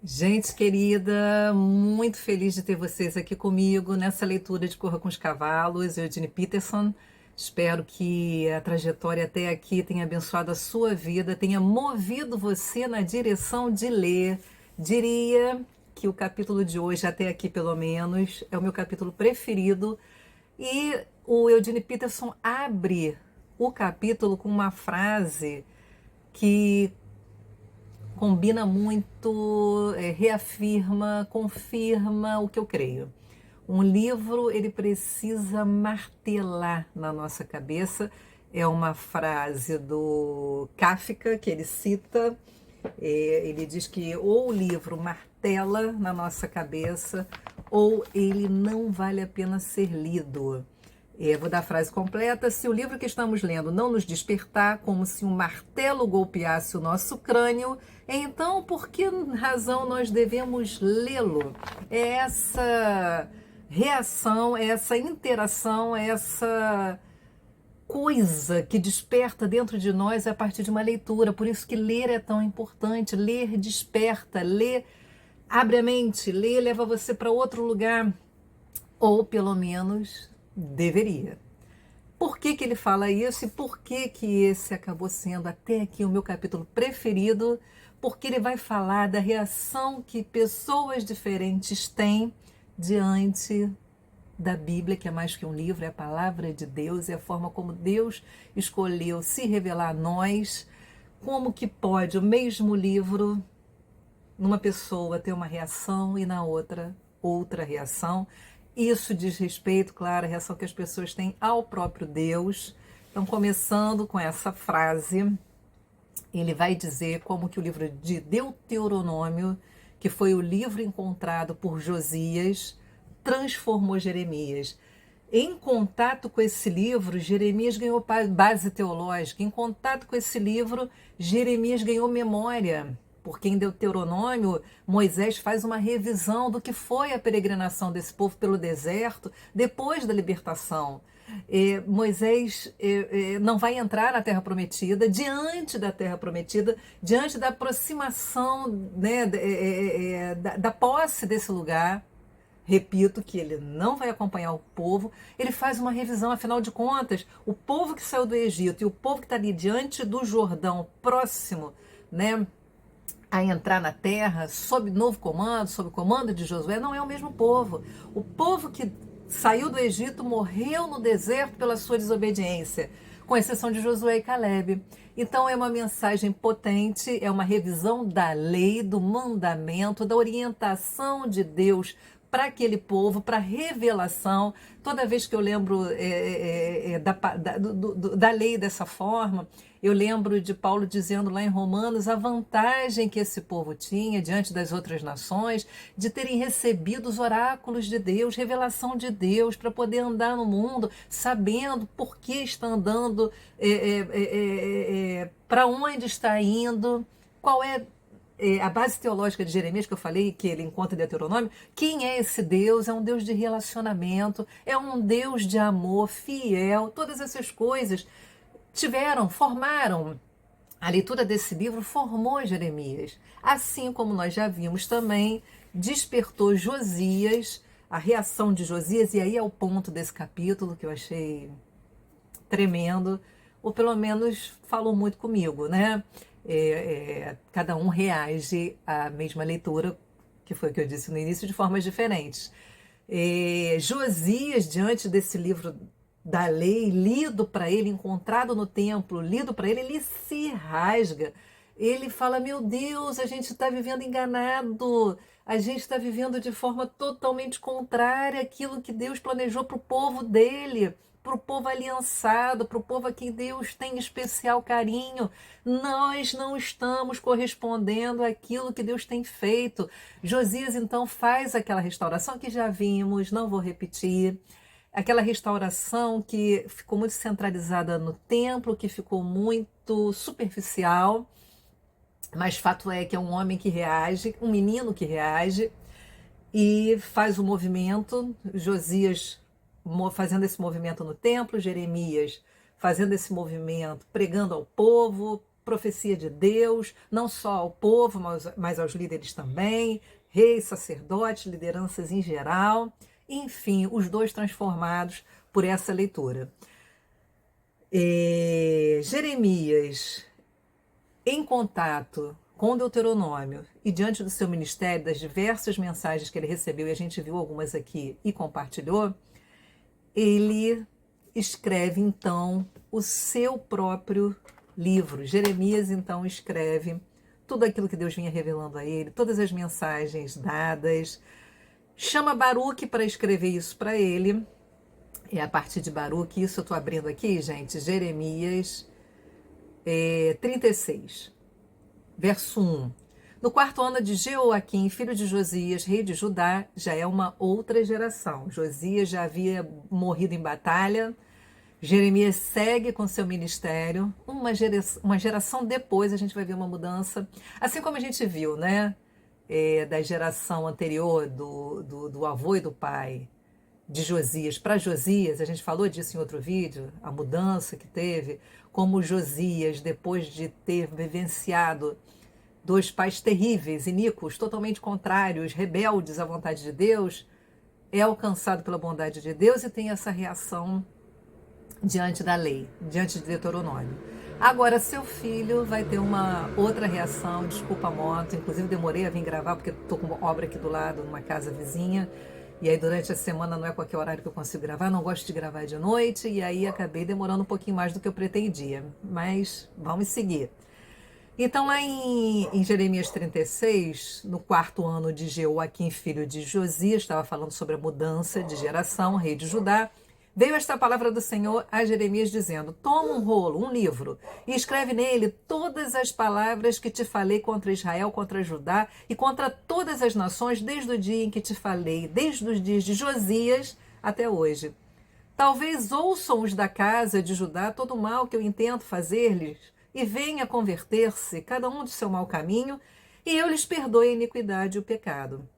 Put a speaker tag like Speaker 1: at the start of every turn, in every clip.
Speaker 1: Gente querida, muito feliz de ter vocês aqui comigo nessa leitura de Corra com os Cavalos, Eugene Peterson. Espero que a trajetória até aqui tenha abençoado a sua vida, tenha movido você na direção de ler. Diria que o capítulo de hoje, até aqui pelo menos, é o meu capítulo preferido. E o Eugene Peterson abre o capítulo com uma frase que combina muito, reafirma, confirma o que eu creio. Um livro, ele precisa martelar na nossa cabeça. É uma frase do Kafka que ele cita. Ele diz que ou o livro martela na nossa cabeça ou ele não vale a pena ser lido. Vou dar a frase completa. Se o livro que estamos lendo não nos despertar, como se um martelo golpeasse o nosso crânio, então por que razão nós devemos lê-lo? É essa reação, é essa interação, é essa coisa que desperta dentro de nós a partir de uma leitura. Por isso que ler é tão importante. Ler desperta, ler abre a mente, ler leva você para outro lugar. Ou pelo menos deveria. Por que que ele fala isso e por que que esse acabou sendo até aqui o meu capítulo preferido? Porque ele vai falar da reação que pessoas diferentes têm diante da Bíblia, que é mais que um livro, é a palavra de Deus, é a forma como Deus escolheu se revelar a nós. Como que pode o mesmo livro, numa pessoa ter uma reação e na outra reação? Isso diz respeito, claro, à reação que as pessoas têm ao próprio Deus. Então, começando com essa frase, ele vai dizer como que o livro de Deuteronômio, que foi o livro encontrado por Josias, transformou Jeremias. Em contato com esse livro, Jeremias ganhou base teológica. Em contato com esse livro, Jeremias ganhou memória. Porque em Deuteronômio, Moisés faz uma revisão do que foi a peregrinação desse povo pelo deserto depois da libertação. Moisés não vai entrar na Terra Prometida, diante da Terra Prometida, diante da aproximação, né, da posse desse lugar. Repito que ele não vai acompanhar o povo, ele faz uma revisão, afinal de contas, o povo que saiu do Egito e o povo que está ali diante do Jordão, próximo, né, a entrar na terra, sob novo comando, sob o comando de Josué, não é o mesmo povo. O povo que saiu do Egito morreu no deserto pela sua desobediência, com exceção de Josué e Calebe. Então é uma mensagem potente, é uma revisão da lei, do mandamento, da orientação de Deus para aquele povo, para revelação. Toda vez que eu lembro da lei dessa forma, eu lembro de Paulo dizendo lá em Romanos a vantagem que esse povo tinha diante das outras nações de terem recebido os oráculos de Deus, revelação de Deus, para poder andar no mundo sabendo por que está andando, para onde está indo, qual é a base teológica de Jeremias, que eu falei, que ele encontra em Deuteronômio. Quem é esse Deus? É um Deus de relacionamento, é um Deus de amor, fiel. Todas essas coisas formaram. A leitura desse livro formou Jeremias. Assim como nós já vimos também, despertou Josias, a reação de Josias, e aí é o ponto desse capítulo que eu achei tremendo, ou pelo menos falou muito comigo, né? Cada um reage à mesma leitura, que foi o que eu disse no início, de formas diferentes. Josias, diante desse livro da lei, lido para ele, encontrado no templo, lido para ele, ele se rasga. Ele fala: meu Deus, a gente está vivendo enganado, a gente está vivendo de forma totalmente contrária àquilo que Deus planejou para o povo dele, para o povo aliançado, para o povo a quem Deus tem especial carinho. Nós não estamos correspondendo àquilo que Deus tem feito. Josias então faz aquela restauração que já vimos, não vou repetir. Aquela restauração que ficou muito centralizada no templo, que ficou muito superficial, mas fato é que é um homem que reage, um menino que reage e faz o movimento. Josias fazendo esse movimento no templo, Jeremias fazendo esse movimento, pregando ao povo, profecia de Deus, não só ao povo, mas aos líderes também, reis, sacerdotes, lideranças em geral, enfim, os dois transformados por essa leitura. Jeremias, em contato com Deuteronômio e diante do seu ministério, das diversas mensagens que ele recebeu, e a gente viu algumas aqui e compartilhou, ele escreve então o seu próprio livro. Jeremias então escreve tudo aquilo que Deus vinha revelando a ele, todas as mensagens dadas, chama Baruque para escrever isso para ele. É a partir de Baruque, isso eu estou abrindo aqui, gente, Jeremias 36, verso 1. No 4º ano de Jeoaquim, filho de Josias, rei de Judá, já é uma outra geração. Josias já havia morrido em batalha. Jeremias segue com seu ministério. Uma geração depois a gente vai ver uma mudança. Assim como a gente viu, né? Da geração anterior, do avô e do pai, de Josias para Josias, a gente falou disso em outro vídeo, a mudança que teve, como Josias, depois de ter vivenciado dois pais terríveis, iníquos, totalmente contrários, rebeldes à vontade de Deus, é alcançado pela bondade de Deus e tem essa reação diante da lei, diante de Deuteronômio. Agora, seu filho vai ter uma outra reação, desculpa a moto, inclusive demorei a vir gravar porque estou com uma obra aqui do lado, numa casa vizinha, e aí durante a semana não é qualquer horário que eu consigo gravar, não gosto de gravar de noite, e aí acabei demorando um pouquinho mais do que eu pretendia, mas vamos seguir. Então, lá em Jeremias 36, no 4º ano de Jeoaquim, filho de Josias, estava falando sobre a mudança de geração, rei de Judá, veio esta palavra do Senhor a Jeremias dizendo: toma um rolo, um livro, e escreve nele todas as palavras que te falei contra Israel, contra Judá e contra todas as nações, desde o dia em que te falei, desde os dias de Josias até hoje. Talvez ouçam os da casa de Judá todo o mal que eu intento fazer-lhes, e venha converter-se, cada um do seu mau caminho, e eu lhes perdoe a iniquidade e o pecado.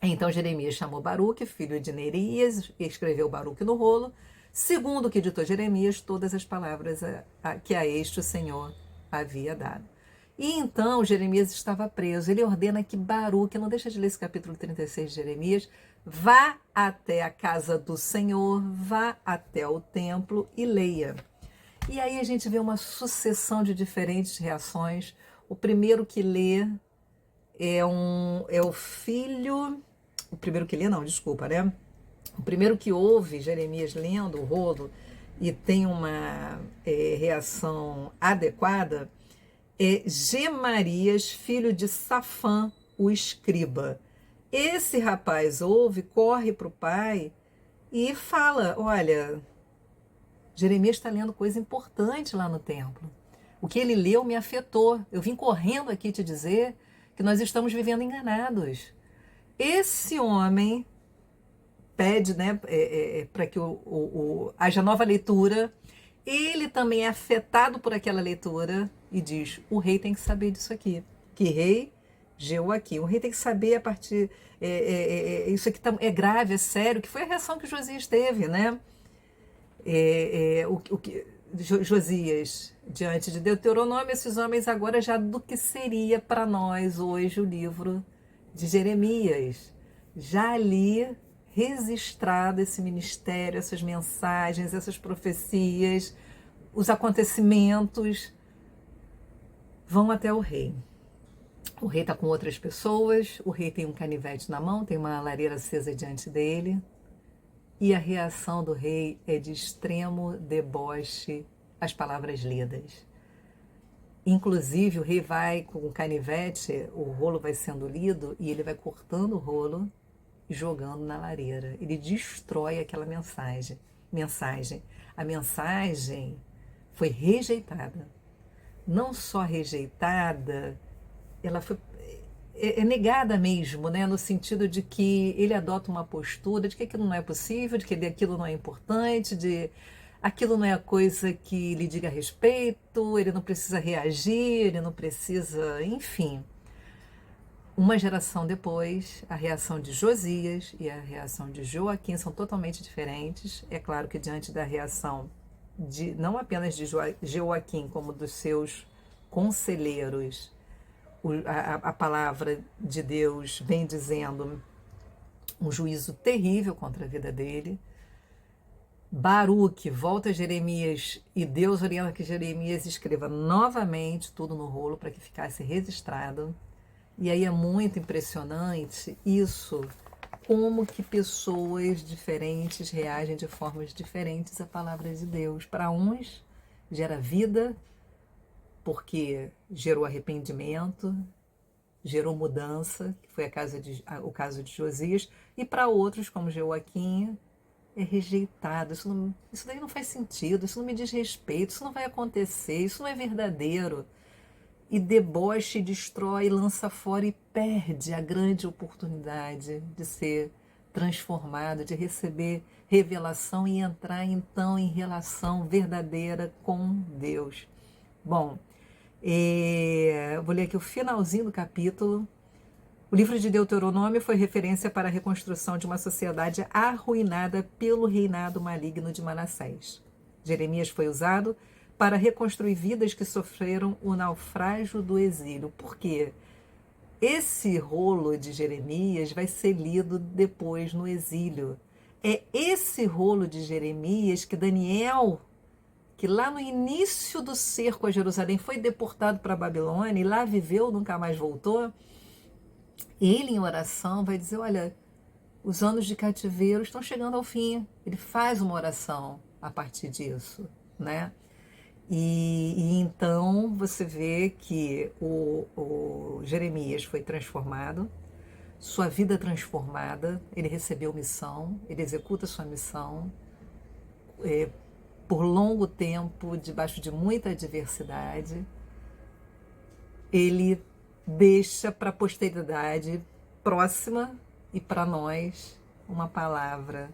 Speaker 1: Então Jeremias chamou Baruque, filho de Nerias, e escreveu Baruque no rolo, segundo o que ditou Jeremias, todas as palavras que a este o Senhor havia dado. E então Jeremias estava preso. Ele ordena que Baruque, não deixa de ler esse capítulo 36 de Jeremias, vá até a casa do Senhor, vá até o templo e leia. E aí a gente vê uma sucessão de diferentes reações. O primeiro que lê é o filho... O primeiro que lê, não, desculpa, né? O primeiro que ouve Jeremias lendo o rolo e tem uma reação adequada é Gemarias, filho de Safã, o escriba. Esse rapaz ouve, corre para o pai e fala: olha, Jeremias está lendo coisa importante lá no templo. O que ele leu me afetou. Eu vim correndo aqui te dizer que nós estamos vivendo enganados. Esse homem pede, né, para que haja nova leitura. Ele também é afetado por aquela leitura e diz: o rei tem que saber disso aqui. Que rei? Jeoaquim. O rei tem que saber a partir... isso aqui é grave, é sério, que foi a reação que Josias teve, né? Josias, diante de Deuteronômio, esses homens agora já do que seria para nós hoje o livro de Jeremias. Já ali registrado esse ministério, essas mensagens, essas profecias, os acontecimentos vão até o rei. O rei está com outras pessoas, o rei tem um canivete na mão, tem uma lareira acesa diante dele, e a reação do rei é de extremo deboche às palavras lidas. Inclusive, o rei vai com o canivete, o rolo vai sendo lido, e ele vai cortando o rolo e jogando na lareira. Ele destrói aquela mensagem. A mensagem foi rejeitada. Não só rejeitada, ela foi negada mesmo, né? No sentido de que ele adota uma postura de que aquilo não é possível, de que aquilo não é importante, de aquilo não é a coisa que lhe diga respeito, ele não precisa reagir, ele não precisa, enfim. Uma geração depois, a reação de Josias e a reação de Joaquim são totalmente diferentes. É claro que diante da reação não apenas de Joaquim, como dos seus conselheiros. A palavra de Deus vem dizendo um juízo terrível contra a vida dele. Baruque volta a Jeremias e Deus orienta que Jeremias escreva novamente tudo no rolo para que ficasse registrado. E aí é muito impressionante isso, como que pessoas diferentes reagem de formas diferentes à palavra de Deus. Para uns gera vida, porque gerou arrependimento, gerou mudança, que foi o caso de Josias, e para outros, como Joaquim, é rejeitado. Isso daí não faz sentido, isso não me diz respeito, isso não vai acontecer, isso não é verdadeiro. E deboche, destrói, lança fora e perde a grande oportunidade de ser transformado, de receber revelação e entrar então em relação verdadeira com Deus. Bom, vou ler aqui o finalzinho do capítulo. O livro de Deuteronômio foi referência para a reconstrução de uma sociedade arruinada pelo reinado maligno de Manassés. Jeremias foi usado para reconstruir vidas que sofreram o naufrágio do exílio. Por quê? Esse rolo de Jeremias vai ser lido depois no exílio. É esse rolo de Jeremias que Daniel, que lá no início do cerco a Jerusalém foi deportado para a Babilônia e lá viveu, nunca mais voltou, ele em oração vai dizer, olha, os anos de cativeiro estão chegando ao fim. Ele faz uma oração a partir disso, né? E então você vê que o Jeremias foi transformado, sua vida transformada, ele recebeu missão, ele executa sua missão por longo tempo, debaixo de muita adversidade. Ele deixa para a posteridade próxima e para nós uma palavra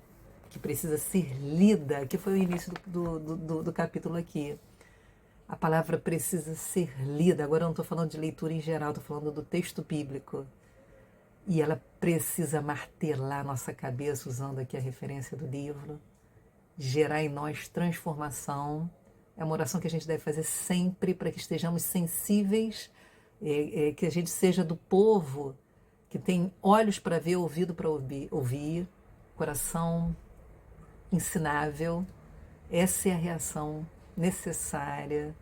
Speaker 1: que precisa ser lida, que foi o início do capítulo aqui. A palavra precisa ser lida. Agora eu não estou falando de leitura em geral, estou falando do texto bíblico. E ela precisa martelar nossa cabeça, usando aqui a referência do livro, gerar em nós transformação. É uma oração que a gente deve fazer sempre para que estejamos sensíveis, que a gente seja do povo que tem olhos para ver, ouvido para ouvir, coração ensinável. Essa é a reação necessária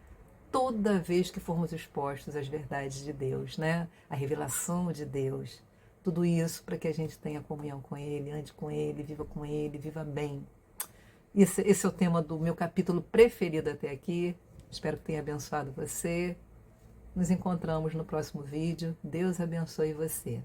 Speaker 1: toda vez que formos expostos às verdades de Deus, né? A revelação de Deus. Tudo isso para que a gente tenha comunhão com Ele, ande com Ele, viva bem. Esse é o tema do meu capítulo preferido até aqui. Espero que tenha abençoado você. Nos encontramos no próximo vídeo. Deus abençoe você.